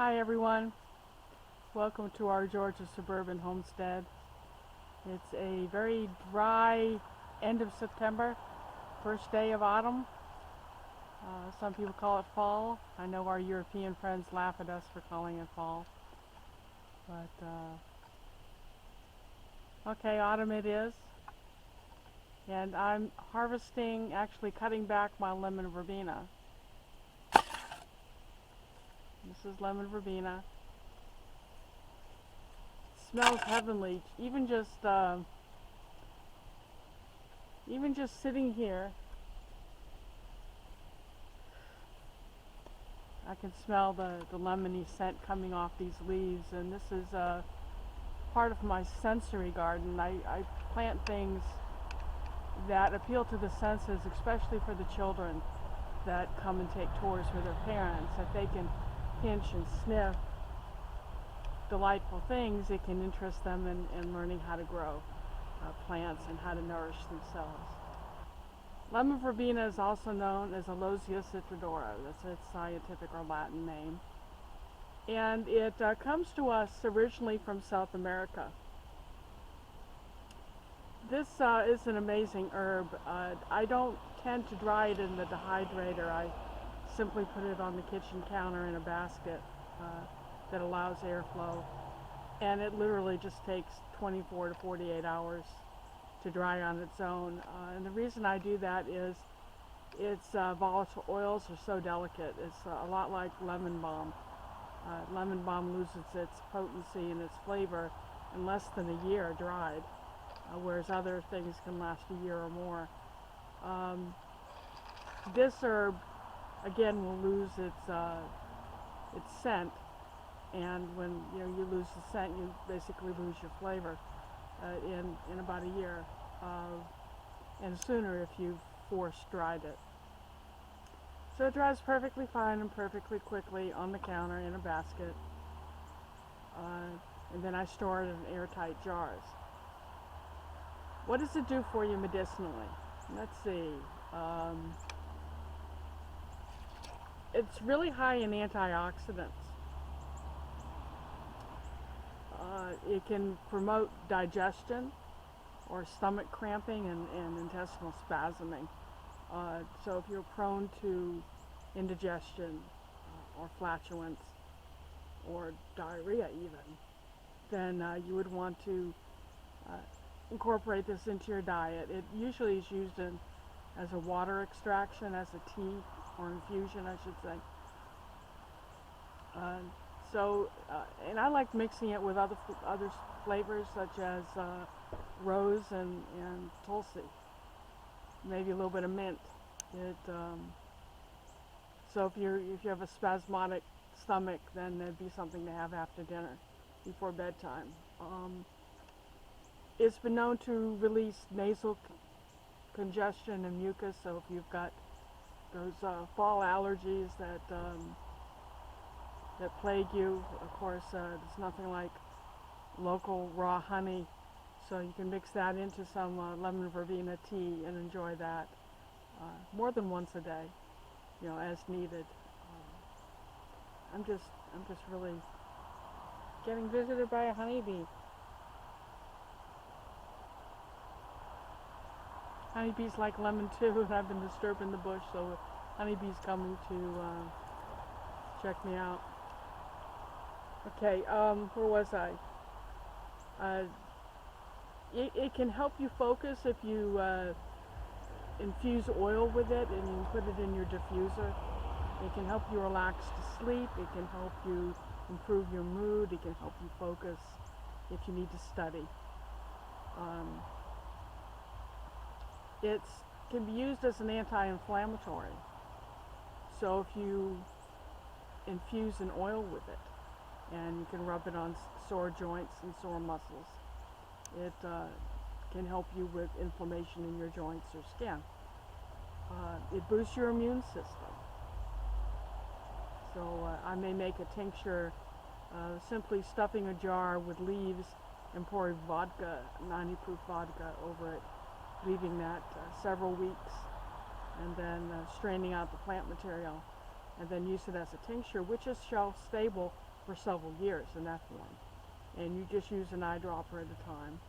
Hi everyone, welcome to our Georgia suburban homestead. It's a very dry end of September, first day of autumn. Some people call it fall. I know our European friends laugh at us for calling it fall. But okay, autumn it is. And I'm harvesting, actually cutting back my lemon verbena. This is lemon verbena. Smells heavenly. Even just sitting here, I can smell the lemony scent coming off these leaves, and this is part of my sensory garden. I plant things that appeal to the senses, especially for the children that come and take tours with their parents. If they can pinch and sniff delightful things, it can interest them in learning how to grow plants and how to nourish themselves. Lemon verbena is also known as Aloysia citrodora. That's its scientific or Latin name. And it comes to us originally from South America. This is an amazing herb. I don't tend to dry it in the dehydrator. I simply put it on the kitchen counter in a basket that allows airflow. And it literally just takes 24 to 48 hours to dry on its own. And the reason I do that is its volatile oils are so delicate. It's a lot like lemon balm. Lemon balm loses its potency and its flavor in less than a year dried, whereas other things can last a year or more. This herb, again, will lose its scent, and when you lose the scent, you basically lose your flavor in about a year, and sooner if you've force dried it. So it dries perfectly fine and perfectly quickly on the counter in a basket, and then I store it in airtight jars. What does it do for you medicinally? Let's see. It's really high in antioxidants. It can promote digestion or stomach cramping and intestinal spasming. So if you're prone to indigestion or flatulence or diarrhea even, then you would want to incorporate this into your diet. It usually is used as a water extraction, as a tea or infusion, I should say. And I like mixing it with other flavors such as rose and tulsi, maybe a little bit of mint. So if you have a spasmodic stomach, then that'd be something to have after dinner, before bedtime. It's been known to release nasal congestion and mucus. So if you've got those fall allergies that plague you, of course, there's nothing like local raw honey. So you can mix that into some lemon verbena tea and enjoy that more than once a day, as needed. I'm just really getting visited by a honeybee. Honeybees like lemon too, and I've been disturbing the bush, so honeybees coming to check me out. Okay, where was I? It can help you focus if you infuse oil with it and you put it in your diffuser. It can help you relax to sleep. It can help you improve your mood. It can help you focus if you need to study. It can be used as an anti-inflammatory. So if you infuse an oil with it, and you can rub it on sore joints and sore muscles, it can help you with inflammation in your joints or skin. It boosts your immune system. So I may make a tincture simply stuffing a jar with leaves and pouring vodka, 90 proof vodka over it, leaving that several weeks, and then straining out the plant material, and then use it as a tincture, which is shelf stable for several years in that form. And you just use an eyedropper at a time,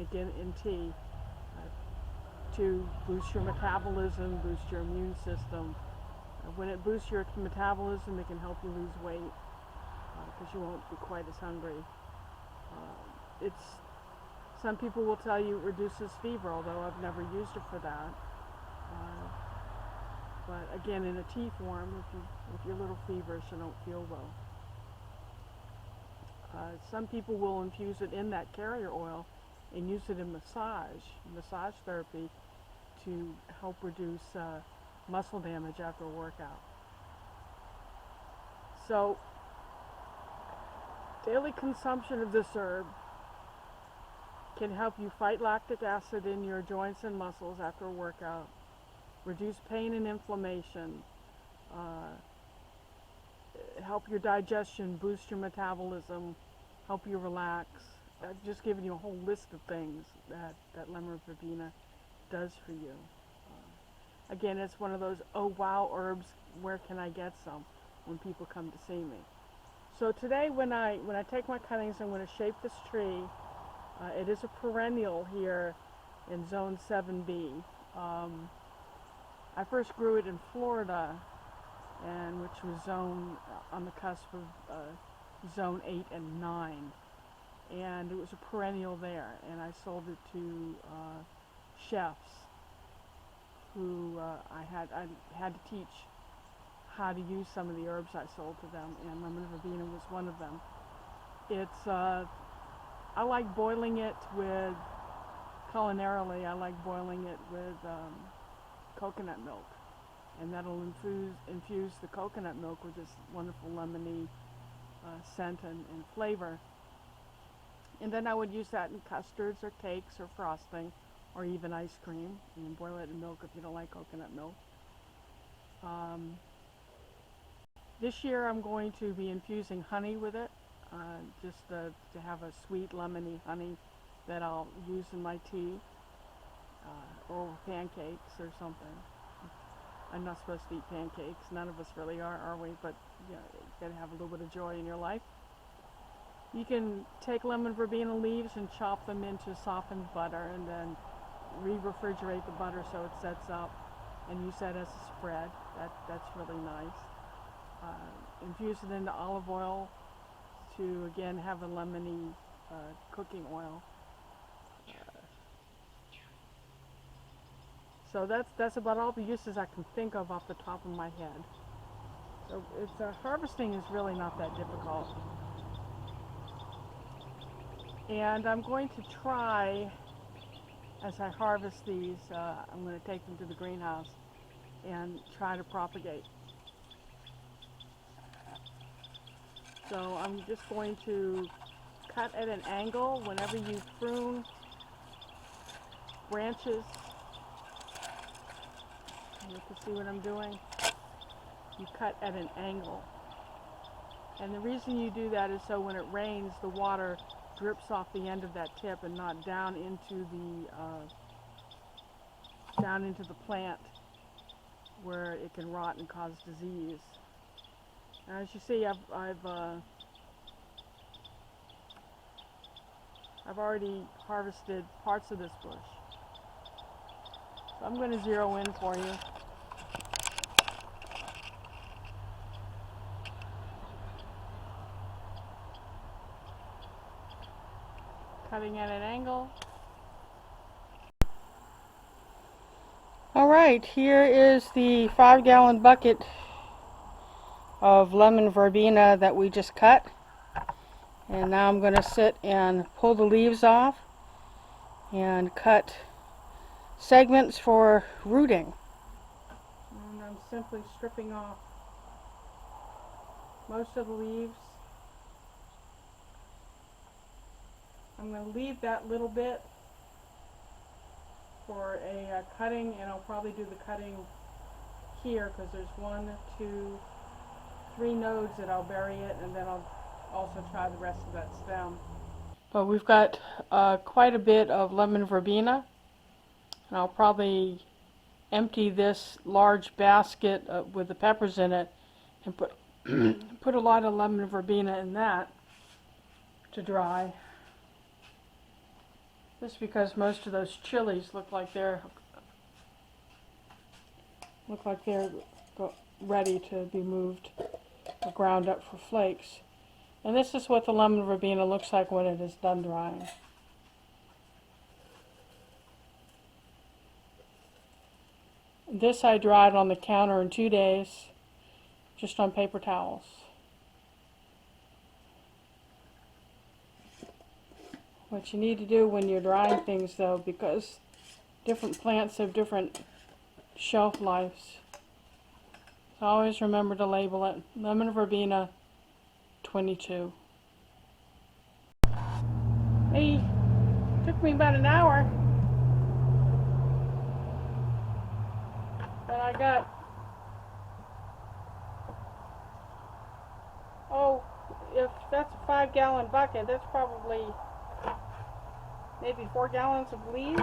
again in tea, to boost your metabolism, boost your immune system. When it boosts your metabolism, it can help you lose weight because you won't be quite as hungry. It's Some people will tell you it reduces fever, although I've never used it for that. But again, in a tea form, if you're a little feverish and don't feel well. Some people will infuse it in that carrier oil and use it in massage therapy, to help reduce muscle damage after a workout. So, daily consumption of this herb can help you fight lactic acid in your joints and muscles after a workout, reduce pain and inflammation, help your digestion, boost your metabolism, help you relax. I've just given you a whole list of things that lemon verbena does for you. Again, it's one of those, oh wow herbs, where can I get some, when people come to see me. So today when I take my cuttings, I'm going to shape this tree. It is a perennial here in zone 7B. I first grew it in Florida, and which was on the cusp of zone 8 and 9. And it was a perennial there, and I sold it to chefs who I had to teach how to use some of the herbs I sold to them, and lemon verbena was one of them. I like boiling it with, culinarily, I like boiling it with coconut milk, and that'll infuse the coconut milk with this wonderful lemony scent and flavor. And then I would use that in custards or cakes or frosting, or even ice cream. You can boil it in milk if you don't like coconut milk. This year I'm going to be infusing honey with it, just to have a sweet lemony honey that I'll use in my tea, or pancakes or something. I'm not supposed to eat pancakes. None of us really are we? But you gotta have a little bit of joy in your life. You can take lemon verbena leaves and chop them into softened butter, and then re-refrigerate the butter so it sets up, and use that as a spread. That's really nice. Infuse it into olive oil to again have a lemony cooking oil. So that's about all the uses I can think of off the top of my head. So harvesting is really not that difficult. And I'm going to try, as I harvest these, I'm going to take them to the greenhouse and try to propagate. So I'm just going to cut at an angle whenever you prune branches. You can see what I'm doing. You cut at an angle. And the reason you do that is so when it rains, the water drips off the end of that tip and not down into the plant, where it can rot and cause disease. Now, as you see, I've already harvested parts of this bush. So I'm going to zero in for you. Cutting at an angle. Alright, here is the 5-gallon bucket of lemon verbena that we just cut. And now I'm going to sit and pull the leaves off and cut segments for rooting. And I'm simply stripping off most of the leaves. I'm going to leave that little bit for a cutting, and I'll probably do the cutting here because there's 1, 2, 3 nodes that I'll bury it, and then I'll also try the rest of that stem. But we've got quite a bit of lemon verbena, and I'll probably empty this large basket with the peppers in it and Put a lot of lemon verbena in that to dry. Just because most of those chilies look like they're ready to be moved or ground up for flakes. And this is what the lemon verbena looks like when it is done drying. This I dried on the counter in 2 days, just on paper towels. What you need to do when you're drying things, though, because different plants have different shelf lives, so always remember to label it lemon verbena 22. Hey, took me about an hour, but I got, oh, if that's a 5-gallon bucket, that's probably maybe 4 gallons of leaves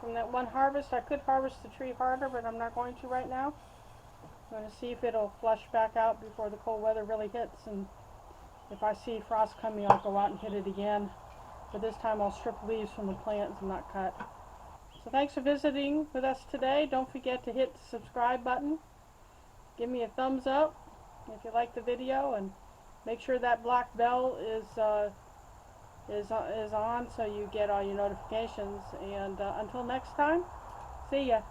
from that one harvest. I could harvest the tree harder, but I'm not going to right now. I'm going to see if it'll flush back out before the cold weather really hits, and if I see frost coming, I'll go out and hit it again. But this time I'll strip leaves from the plants and not cut. So thanks for visiting with us today. Don't forget to hit the subscribe button. Give me a thumbs up if you like the video, and make sure that black bell is on so you get all your notifications. And until next time, see ya.